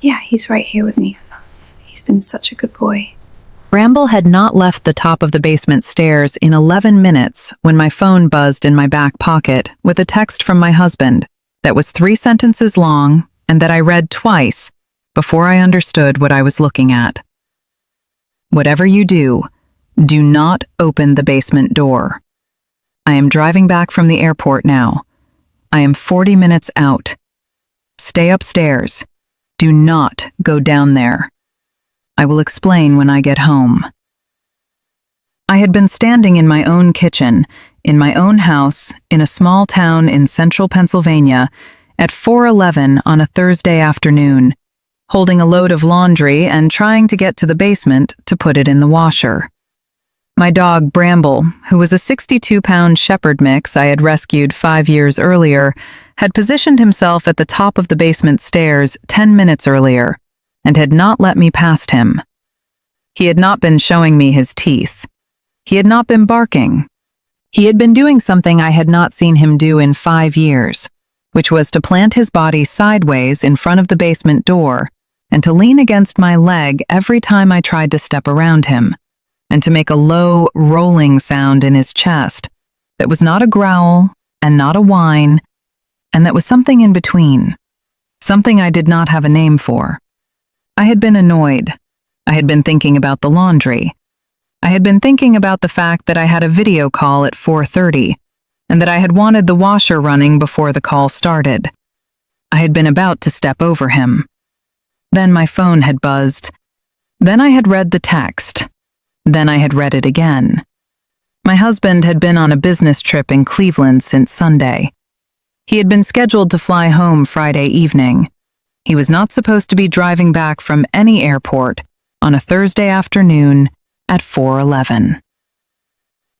Yeah, he's right here with me. He's been such a good boy. Bramble had not left the top of the basement stairs in 11 minutes when my phone buzzed in my back pocket with a text from my husband that was 3 sentences long and that I read twice before I understood what I was looking at. Whatever you do, do not open the basement door. I am driving back from the airport now. I am 40 minutes out. Stay upstairs. Do not go down there. I will explain when I get home. I had been standing in my own kitchen, in my own house, in a small town in central Pennsylvania, at 4:11 on a Thursday afternoon, holding a load of laundry and trying to get to the basement to put it in the washer. My dog, Bramble, who was a 62-pound shepherd mix I had rescued 5 years earlier, had positioned himself at the top of the basement stairs 10 minutes earlier and had not let me past him. He had not been showing me his teeth. He had not been barking. He had been doing something I had not seen him do in 5 years, which was to plant his body sideways in front of the basement door and to lean against my leg every time I tried to step around him, and to make a low, rolling sound in his chest that was not a growl and not a whine, and that was something in between, something I did not have a name for. I had been annoyed. I had been thinking about the laundry. I had been thinking about the fact that I had a video call at 4:30, and that I had wanted the washer running before the call started. I had been about to step over him. Then my phone had buzzed. Then I had read the text. Then I had read it again. My husband had been on a business trip in Cleveland since Sunday. He had been scheduled to fly home Friday evening. He was not supposed to be driving back from any airport on a Thursday afternoon at 4:11.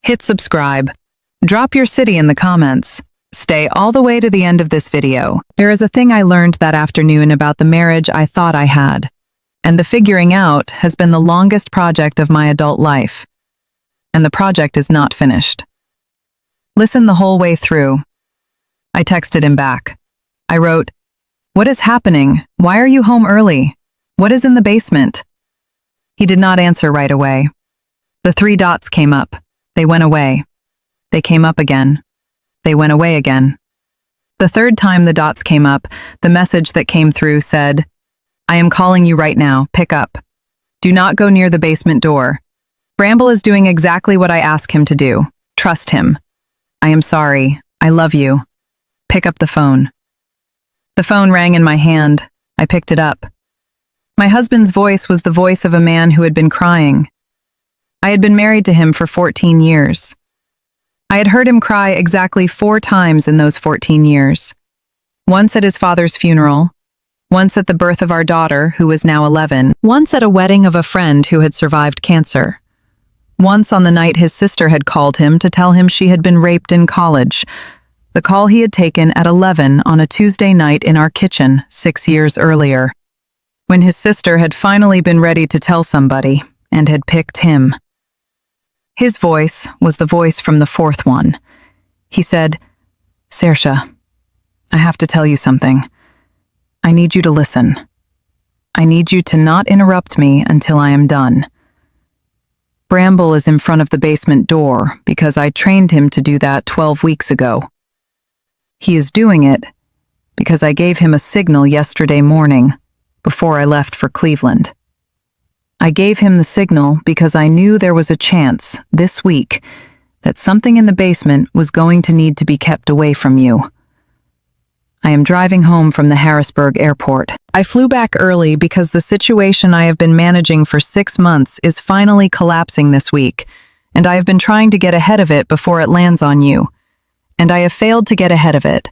Hit subscribe. Drop your city in the comments. Stay all the way to the end of this video. There is a thing I learned that afternoon about the marriage I thought I had, and the figuring out has been the longest project of my adult life. And the project is not finished. Listen the whole way through. I texted him back. I wrote, "What is happening? Why are you home early? What is in the basement?" He did not answer right away. The 3 dots came up. They went away. They came up again. They went away again. The 3rd time the dots came up, the message that came through said, "I am calling you right now. Pick up. Do not go near the basement door. Bramble is doing exactly what I ask him to do. Trust him. I am sorry. I love you. Pick up the phone." The phone rang in my hand. I picked it up. My husband's voice was the voice of a man who had been crying. I had been married to him for 14 years. I had heard him cry exactly 4 times in those 14 years. Once at his father's funeral, once at the birth of our daughter, who was now 11, once at a wedding of a friend who had survived cancer, once on the night his sister had called him to tell him she had been raped in college, the call he had taken at 11 on a Tuesday night in our kitchen 6 years earlier, when his sister had finally been ready to tell somebody and had picked him. His voice was the voice from the 4th one. He said, "Saoirse, I have to tell you something. I need you to listen. I need you to not interrupt me until I am done. Bramble is in front of the basement door because I trained him to do that 12 weeks ago. He is doing it because I gave him a signal yesterday morning before I left for Cleveland. I gave him the signal because I knew there was a chance this week that something in the basement was going to need to be kept away from you. I am driving home from the Harrisburg airport. I flew back early because the situation I have been managing for 6 months is finally collapsing this week, and I have been trying to get ahead of it before it lands on you. And I have failed to get ahead of it.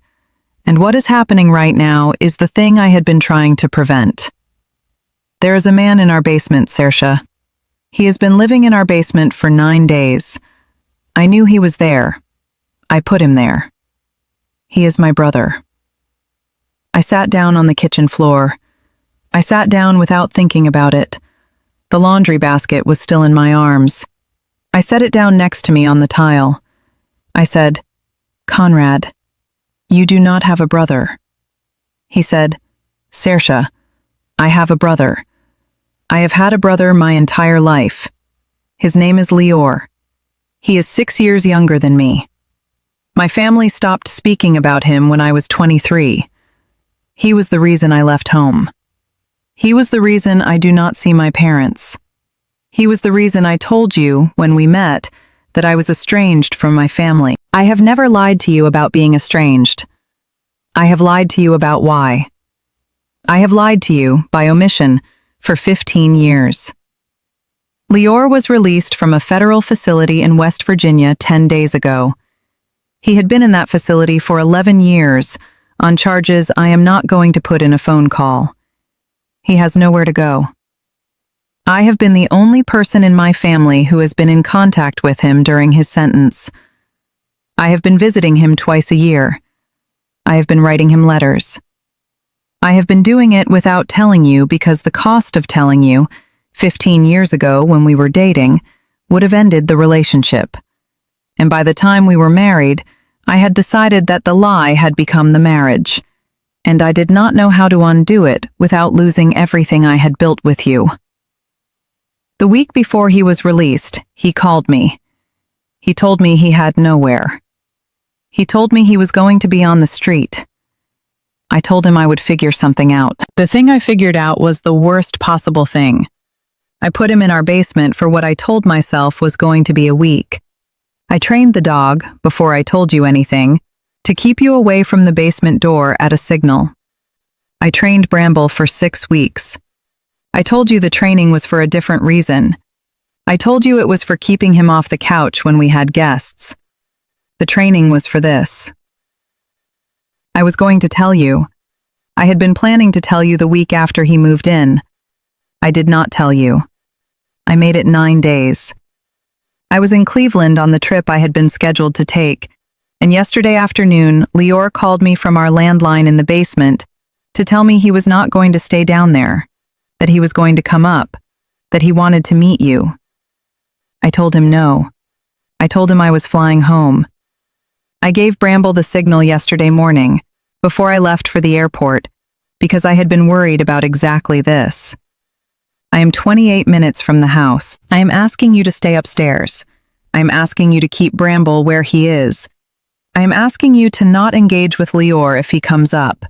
And what is happening right now is the thing I had been trying to prevent. There is a man in our basement, Saoirse. He has been living in our basement for 9 days. I knew he was there. I put him there. He is my brother. I sat down on the kitchen floor. I sat down without thinking about it. The laundry basket was still in my arms. I set it down next to me on the tile. I said, "Conrad, you do not have a brother." He said, "Saoirse, I have a brother. I have had a brother my entire life. His name is Lior. He is 6 years younger than me. My family stopped speaking about him when I was 23. He was the reason I left home. He was the reason I do not see my parents. He was the reason I told you, when we met, that I was estranged from my family. I have never lied to you about being estranged. I have lied to you about why. I have lied to you, by omission, for 15 years. Lior was released from a federal facility in West Virginia 10 days ago. He had been in that facility for 11 years, on charges I am not going to put in a phone call. He has nowhere to go. I have been the only person in my family who has been in contact with him during his sentence. I have been visiting him twice a year. I have been writing him letters. I have been doing it without telling you because the cost of telling you, 15 years ago when we were dating, would have ended the relationship. And by the time we were married, I had decided that the lie had become the marriage, and I did not know how to undo it without losing everything I had built with you. The week before he was released, he called me. He told me he had nowhere. He told me he was going to be on the street. I told him I would figure something out. The thing I figured out was the worst possible thing. I put him in our basement for what I told myself was going to be a week. I trained the dog, before I told you anything, to keep you away from the basement door at a signal. I trained Bramble for 6 weeks. I told you the training was for a different reason. I told you it was for keeping him off the couch when we had guests. The training was for this. I was going to tell you. I had been planning to tell you the week after he moved in. I did not tell you. I made it 9 days. I was in Cleveland on the trip I had been scheduled to take, and yesterday afternoon, Lior called me from our landline in the basement to tell me he was not going to stay down there, that he was going to come up, that he wanted to meet you. I told him no. I told him I was flying home. I gave Bramble the signal yesterday morning, before I left for the airport, because I had been worried about exactly this. I am 28 minutes from the house. I am asking you to stay upstairs. I am asking you to keep Bramble where he is. I am asking you to not engage with Lior if he comes up.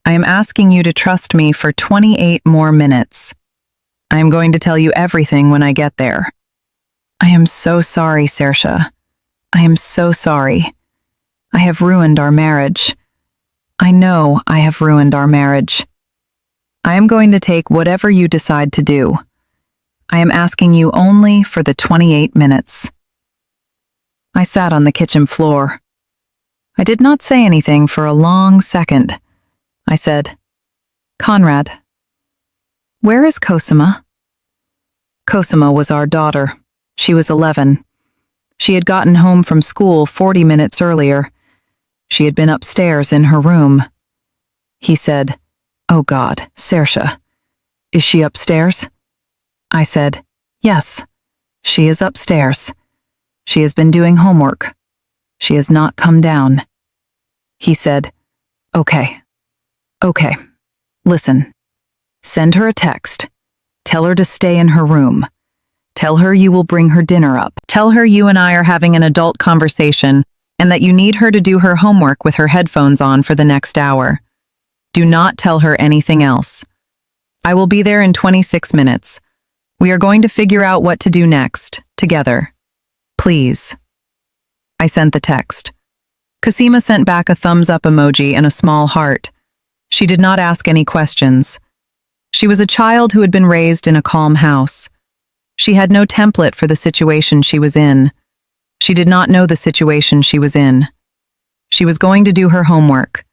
I am asking you to trust me for 28 more minutes. I am going to tell you everything when I get there. I am so sorry, Saoirse. I am so sorry. I have ruined our marriage. I know I have ruined our marriage. I am going to take whatever you decide to do. I am asking you only for the 28 minutes. I sat on the kitchen floor. I did not say anything for a long second. I said, "Conrad, where is Cosima?" Cosima was our daughter. She was 11. She had gotten home from school 40 minutes earlier. She had been upstairs in her room. He said, "Oh God, Saoirse, is she upstairs?" I said, "Yes, she is upstairs. She has been doing homework. She has not come down." He said, Okay, listen. Send her a text. Tell her to stay in her room. Tell her you will bring her dinner up. Tell her you and I are having an adult conversation and that you need her to do her homework with her headphones on for the next hour. Do not tell her anything else. I will be there in 26 minutes. We are going to figure out what to do next, together. Please. I sent the text. Cosima sent back a thumbs-up emoji and a small heart. She did not ask any questions. She was a child who had been raised in a calm house. She had no template for the situation she was in. She did not know the situation she was in. She was going to do her homework.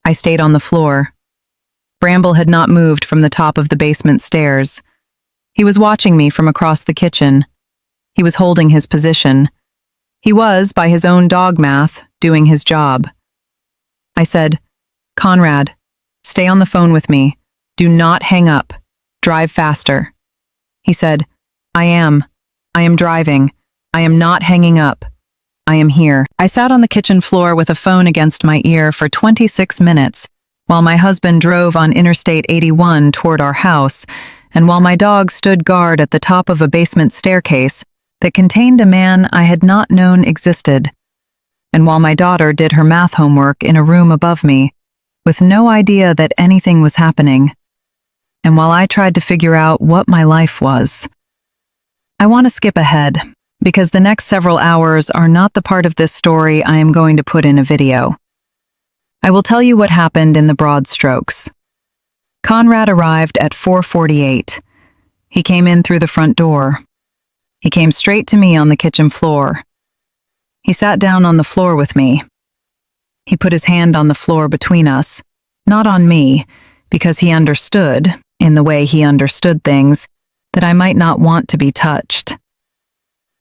I stayed on the floor. Bramble had not moved from the top of the basement stairs. He was watching me from across the kitchen. He was holding his position. He was, by his own dog math, doing his job. I said, "Conrad, stay on the phone with me. Do not hang up. Drive faster." He said, I am driving. I am not hanging up. I am here." I sat on the kitchen floor with a phone against my ear for 26 minutes, while my husband drove on Interstate 81 toward our house, and while my dog stood guard at the top of a basement staircase that contained a man I had not known existed, and while my daughter did her math homework in a room above me, with no idea that anything was happening, and while I tried to figure out what my life was. I want to skip ahead, because the next several hours are not the part of this story I am going to put in a video. I will tell you what happened in the broad strokes. Conrad arrived at 4:48. He came in through the front door. He came straight to me on the kitchen floor. He sat down on the floor with me. He put his hand on the floor between us, not on me, because he understood, in the way he understood things, that I might not want to be touched.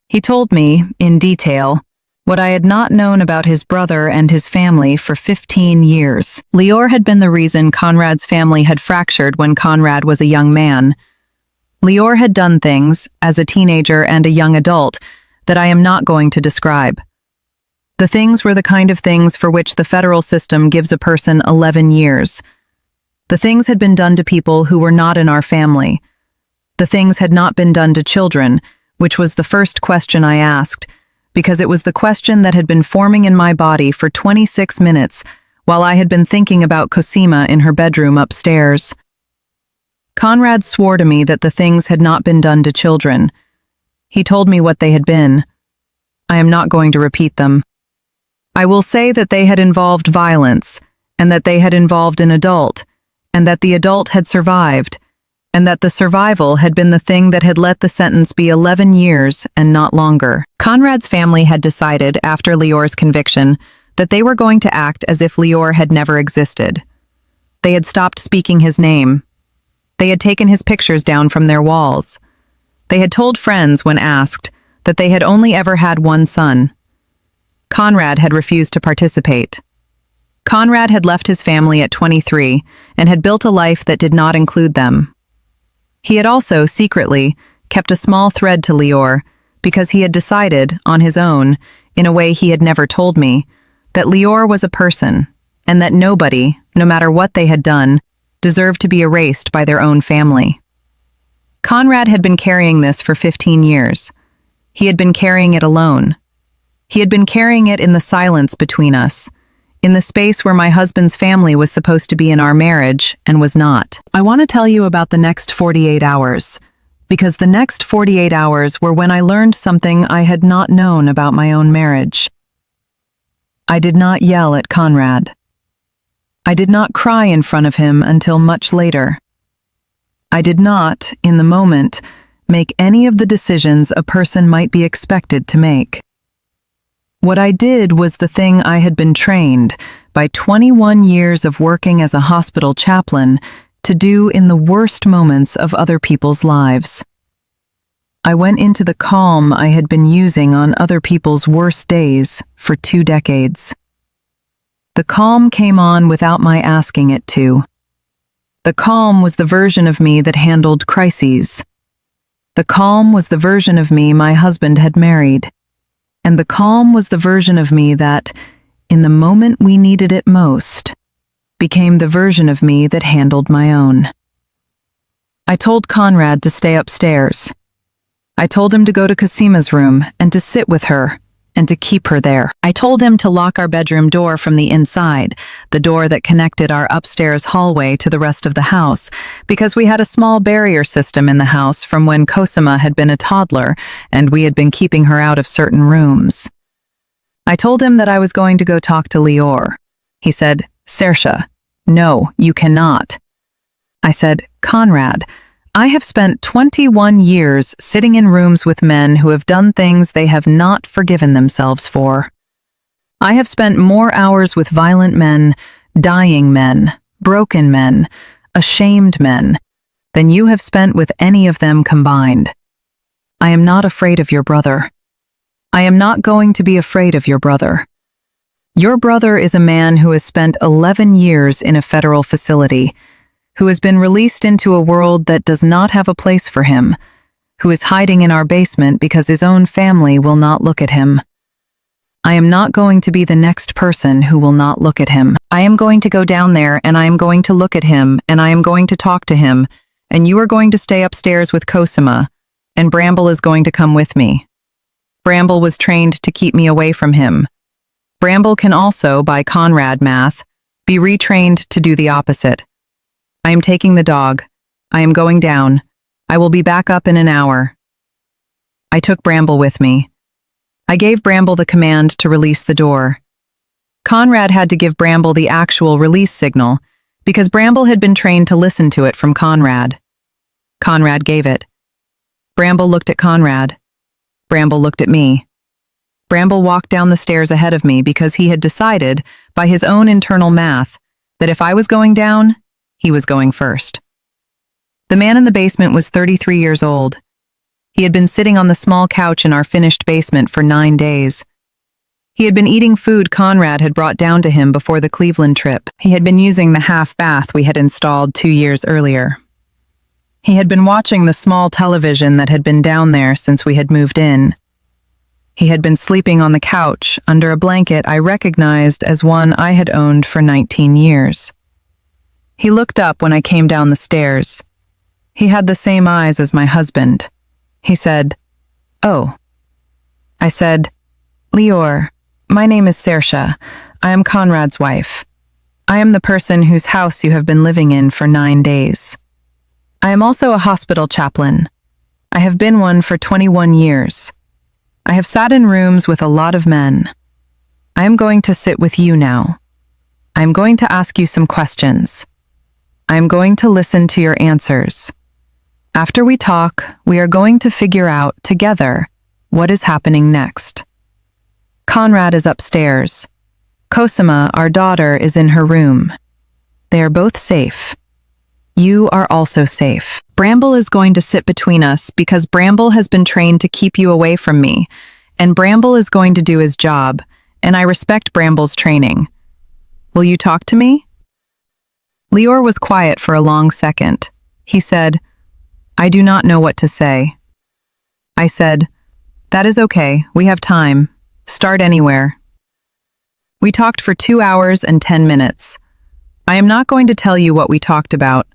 He told me, in detail, what I had not known about his brother and his family for 15 years. Lior had been the reason Conrad's family had fractured when Conrad was a young man. Lior had done things, as a teenager and a young adult, that I am not going to describe. The things were the kind of things for which the federal system gives a person 11 years. The things had been done to people who were not in our family. The things had not been done to children, which was the first question I asked, because it was the question that had been forming in my body for 26 minutes while I had been thinking about Cosima in her bedroom upstairs. Conrad swore to me that the things had not been done to children. He told me what they had been. I am not going to repeat them. I will say that they had involved violence, and that they had involved an adult, and that the adult had survived, and that the survival had been the thing that had let the sentence be 11 years and not longer. Conrad's family had decided, after Lior's conviction, that they were going to act as if Lior had never existed. They had stopped speaking his name. They had taken his pictures down from their walls. They had told friends, when asked, that they had only ever had one son. Conrad had refused to participate. Conrad had left his family at 23 and had built a life that did not include them. He had also, secretly, kept a small thread to Lior because he had decided, on his own, in a way he had never told me, that Lior was a person, and that nobody, no matter what they had done, deserved to be erased by their own family. Conrad had been carrying this for 15 years. He had been carrying it alone. He had been carrying it in the silence between us, in the space where my husband's family was supposed to be in our marriage and was not. I want to tell you about the next 48 hours, because the next 48 hours were when I learned something I had not known about my own marriage. I did not yell at Conrad. I did not cry in front of him until much later. I did not, in the moment, make any of the decisions a person might be expected to make. What I did was the thing I had been trained, by 21 years of working as a hospital chaplain, to do in the worst moments of other people's lives. I went into the calm I had been using on other people's worst days for 2 decades. The calm came on without my asking it to. The calm was the version of me that handled crises. The calm was the version of me my husband had married. And the calm was the version of me that, in the moment we needed it most, became the version of me that handled my own. I told Conrad to stay upstairs. I told him to go to Cosima's room and to sit with her and to keep her there. I told him to lock our bedroom door from the inside, the door that connected our upstairs hallway to the rest of the house, because we had a small barrier system in the house from when Cosima had been a toddler and we had been keeping her out of certain rooms. I told him that I was going to go talk to Lior. He said, "Saoirse, no, you cannot." I said, "Conrad, I have spent 21 years sitting in rooms with men who have done things they have not forgiven themselves for. I have spent more hours with violent men, dying men, broken men, ashamed men, than you have spent with any of them combined. I am not afraid of your brother. I am not going to be afraid of your brother. Your brother is a man who has spent 11 years in a federal facility, who has been released into a world that does not have a place for him, who is hiding in our basement because his own family will not look at him. I am not going to be the next person who will not look at him. I am going to go down there and I am going to look at him and I am going to talk to him, and you are going to stay upstairs with Cosima, and Bramble is going to come with me. Bramble was trained to keep me away from him. Bramble can also, by Conrad math, be retrained to do the opposite. I am taking the dog. I am going down. I will be back up in an hour. I took Bramble with me. I gave Bramble the command to release the door. Conrad had to give Bramble the actual release signal because Bramble had been trained to listen to it from Conrad. Conrad gave it. Bramble looked at Conrad. Bramble looked at me. Bramble walked down the stairs ahead of me because he had decided, by his own internal math, that if I was going down, he was going first. The man in the basement was 33 years old. He had been sitting on the small couch in our finished basement for 9 days. He had been eating food Conrad had brought down to him before the Cleveland trip. He had been using the half bath we had installed 2 years earlier. He had been watching the small television that had been down there since we had moved in. He had been sleeping on the couch under a blanket I recognized as one I had owned for 19 years. He looked up when I came down the stairs. He had the same eyes as my husband. He said, "Oh." I said, "Lior, my name is Saoirse. I am Conrad's wife. I am the person whose house you have been living in for 9 days. I am also a hospital chaplain. I have been one for 21 years. I have sat in rooms with a lot of men. I am going to sit with you now. I am going to ask you some questions. I am going to listen to your answers. After we talk, we are going to figure out together what is happening next." Conrad is upstairs. Cosima, our daughter, is in her room. They are both safe. You are also safe. Bramble is going to sit between us because Bramble has been trained to keep you away from me, and Bramble is going to do his job, and I respect Bramble's training. Will you talk to me? Lior was quiet for a long second. He said, "I do not know what to say." I said, "That is okay, we have time. Start anywhere." We talked for 2 hours and 10 minutes. I am not going to tell you what we talked about.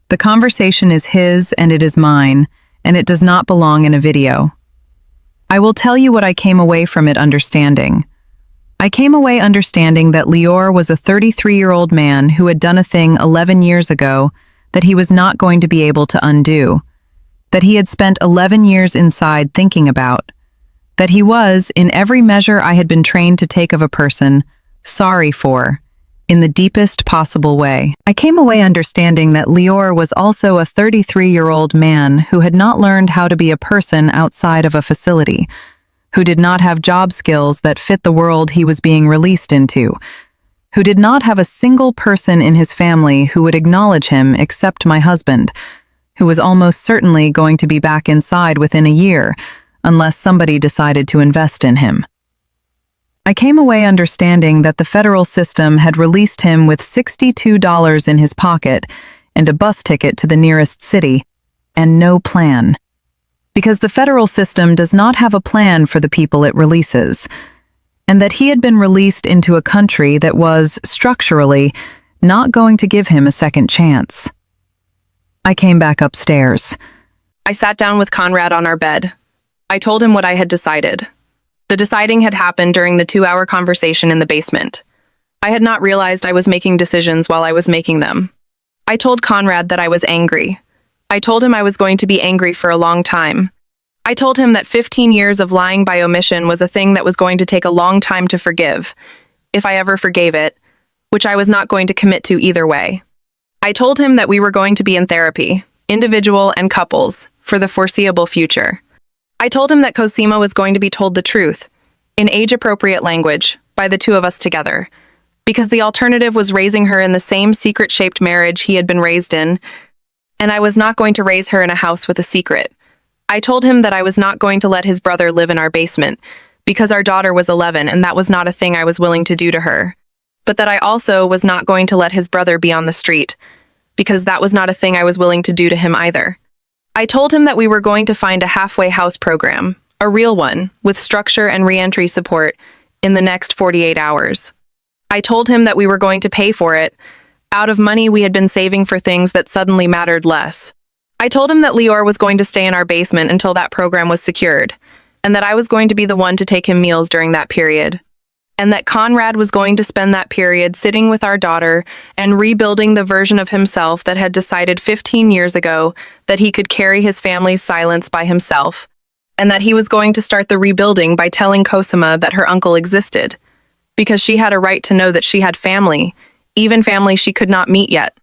The conversation is his and it is mine, and it does not belong in a video. I will tell you what I came away from it understanding. I came away understanding that Lior was a 33-year-old man who had done a thing 11 years ago that he was not going to be able to undo, that he had spent 11 years inside thinking about, that he was, in every measure I had been trained to take of a person, sorry for, in the deepest possible way. I came away understanding that Lior was also a 33-year-old man who had not learned how to be a person outside of a facility, who did not have job skills that fit the world he was being released into, who did not have a single person in his family who would acknowledge him except my husband, who was almost certainly going to be back inside within a year, unless somebody decided to invest in him. I came away understanding that the federal system had released him with $62 in his pocket and a bus ticket to the nearest city, and no plan. Because the federal system does not have a plan for the people it releases, and that he had been released into a country that was, structurally, not going to give him a second chance. I came back upstairs. I sat down with Conrad on our bed. I told him what I had decided. The deciding had happened during the 2-hour conversation in the basement. I had not realized I was making decisions while I was making them. I told Conrad that I was angry. I told him I was going to be angry for a long time. I told him that 15 years of lying by omission was a thing that was going to take a long time to forgive, if I ever forgave it, which I was not going to commit to either way. I told him that we were going to be in therapy, individual and couples, for the foreseeable future. I told him that Cosima was going to be told the truth, in age-appropriate language, by the two of us together, because the alternative was raising her in the same secret-shaped marriage he had been raised in, and I was not going to raise her in a house with a secret. I told him that I was not going to let his brother live in our basement, because our daughter was 11 and that was not a thing I was willing to do to her, but that I also was not going to let his brother be on the street, because that was not a thing I was willing to do to him either. I told him that we were going to find a halfway house program, a real one, with structure and reentry support, in the next 48 hours. I told him that we were going to pay for it, out of money we had been saving for things that suddenly mattered less. I told him that Lior was going to stay in our basement until that program was secured, and that I was going to be the one to take him meals during that period, and that Conrad was going to spend that period sitting with our daughter and rebuilding the version of himself that had decided 15 years ago that he could carry his family's silence by himself, and that he was going to start the rebuilding by telling Cosima that her uncle existed, because she had a right to know that she had family, even family she could not meet yet.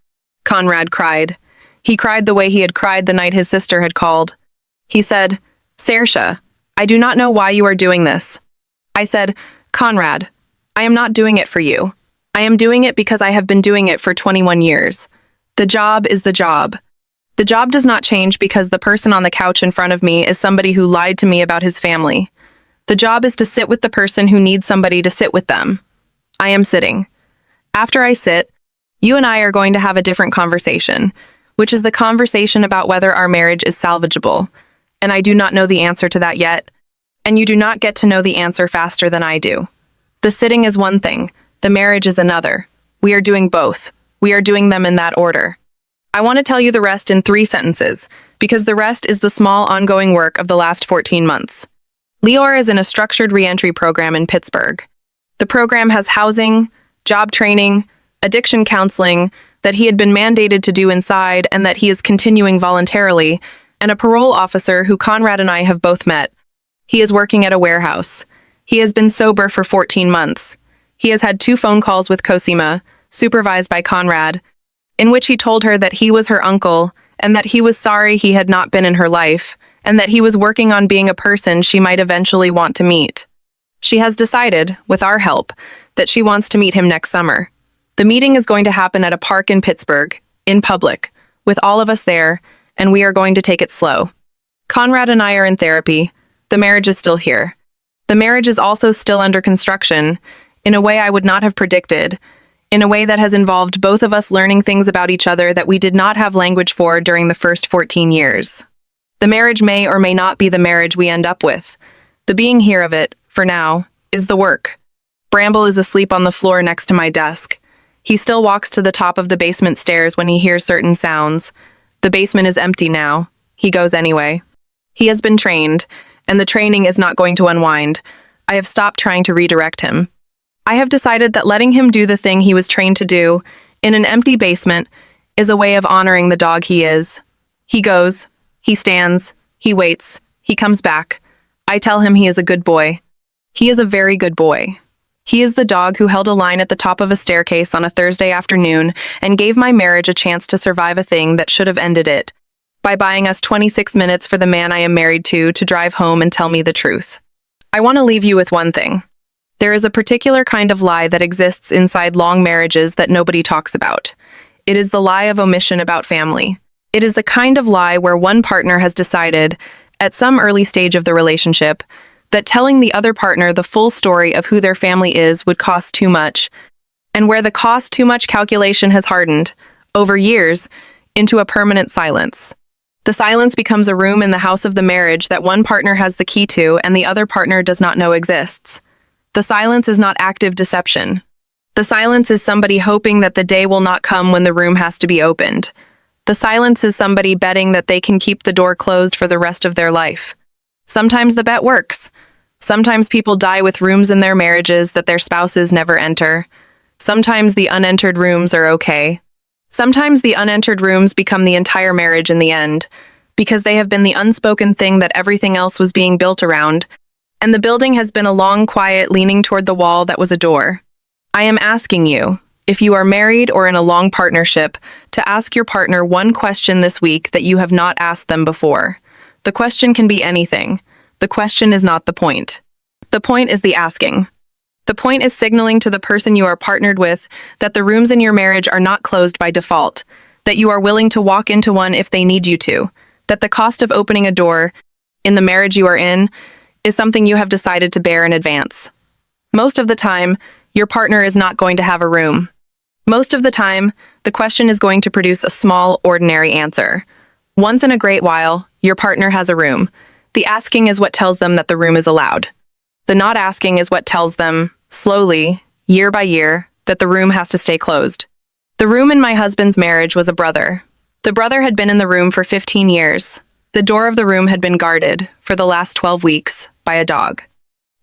Conrad cried. He cried the way he had cried the night his sister had called. He said, "Saoirse, I do not know why you are doing this." I said, "Conrad, I am not doing it for you. I am doing it because I have been doing it for 21 years. The job is the job. The job does not change because the person on the couch in front of me is somebody who lied to me about his family. The job is to sit with the person who needs somebody to sit with them. I am sitting. After I sit, you and I are going to have a different conversation, which is the conversation about whether our marriage is salvageable. And I do not know the answer to that yet, and you do not get to know the answer faster than I do. The sitting is one thing, the marriage is another. We are doing both. We are doing them in that order. I want to tell you the rest in 3 sentences, because the rest is the small ongoing work of the last 14 months. Lior is in a structured reentry program in Pittsburgh. The program has housing, job training, addiction counseling, that he had been mandated to do inside and that he is continuing voluntarily, and a parole officer who Conrad and I have both met. He is working at a warehouse. He has been sober for 14 months. He has had 2 phone calls with Cosima, supervised by Conrad, in which he told her that he was her uncle and that he was sorry he had not been in her life, and that he was working on being a person she might eventually want to meet. She has decided, with our help, that she wants to meet him next summer. The meeting is going to happen at a park in Pittsburgh, in public, with all of us there, and we are going to take it slow. Conrad and I are in therapy. The marriage is still here. The marriage is also still under construction, in a way I would not have predicted, in a way that has involved both of us learning things about each other that we did not have language for during the first 14 years. The marriage may or may not be the marriage we end up with. The being here of it, for now, is the work. Bramble is asleep on the floor next to my desk. He still walks to the top of the basement stairs when he hears certain sounds. The basement is empty now. He goes anyway. He has been trained, and the training is not going to unwind. I have stopped trying to redirect him. I have decided that letting him do the thing he was trained to do, in an empty basement, is a way of honoring the dog he is. He goes, he stands, he waits, he comes back. I tell him he is a good boy. He is a very good boy. He is the dog who held a line at the top of a staircase on a Thursday afternoon and gave my marriage a chance to survive a thing that should have ended it, by buying us 26 minutes for the man I am married to drive home and tell me the truth. I want to leave you with one thing. There is a particular kind of lie that exists inside long marriages that nobody talks about. It is the lie of omission about family. It is the kind of lie where one partner has decided, at some early stage of the relationship, that telling the other partner the full story of who their family is would cost too much, and where the cost too much calculation has hardened, over years, into a permanent silence. The silence becomes a room in the house of the marriage that one partner has the key to and the other partner does not know exists. The silence is not active deception. The silence is somebody hoping that the day will not come when the room has to be opened. The silence is somebody betting that they can keep the door closed for the rest of their life. Sometimes the bet works. Sometimes people die with rooms in their marriages that their spouses never enter. Sometimes the unentered rooms are okay. Sometimes the unentered rooms become the entire marriage in the end, because they have been the unspoken thing that everything else was being built around, and the building has been a long, quiet leaning toward the wall that was a door. I am asking you, if you are married or in a long partnership, to ask your partner one question this week that you have not asked them before. The question can be anything. The question is not the point. The point is the asking. The point is signaling to the person you are partnered with that the rooms in your marriage are not closed by default, that you are willing to walk into one if they need you to, that the cost of opening a door in the marriage you are in is something you have decided to bear in advance. Most of the time, your partner is not going to have a room. Most of the time, the question is going to produce a small, ordinary answer. Once in a great while, your partner has a room. The asking is what tells them that the room is allowed. The not asking is what tells them, slowly, year by year, that the room has to stay closed. The room in my husband's marriage was a brother. The brother had been in the room for 15 years. The door of the room had been guarded, for the last 12 weeks, by a dog.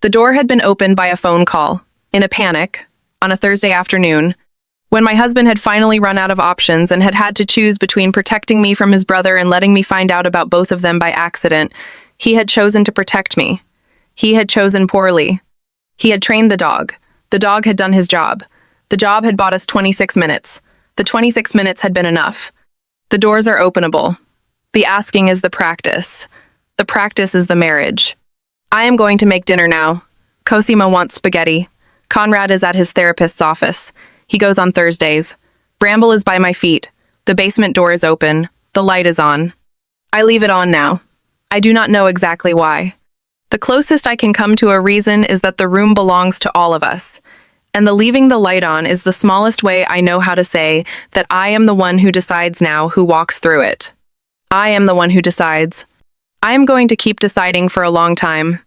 The door had been opened by a phone call, in a panic, on a Thursday afternoon, when my husband had finally run out of options and had had to choose between protecting me from his brother and letting me find out about both of them by accident. He had chosen to protect me. He had chosen poorly. He had trained the dog. The dog had done his job. The job had bought us 26 minutes. The 26 minutes had been enough. The doors are openable. The asking is the practice. The practice is the marriage. I am going to make dinner now. Cosima wants spaghetti. Conrad is at his therapist's office. He goes on Thursdays. Bramble is by my feet. The basement door is open. The light is on. I leave it on now. I do not know exactly why. The closest I can come to a reason is that the room belongs to all of us. And the leaving the light on is the smallest way I know how to say that I am the one who decides now who walks through it. I am the one who decides. I am going to keep deciding for a long time.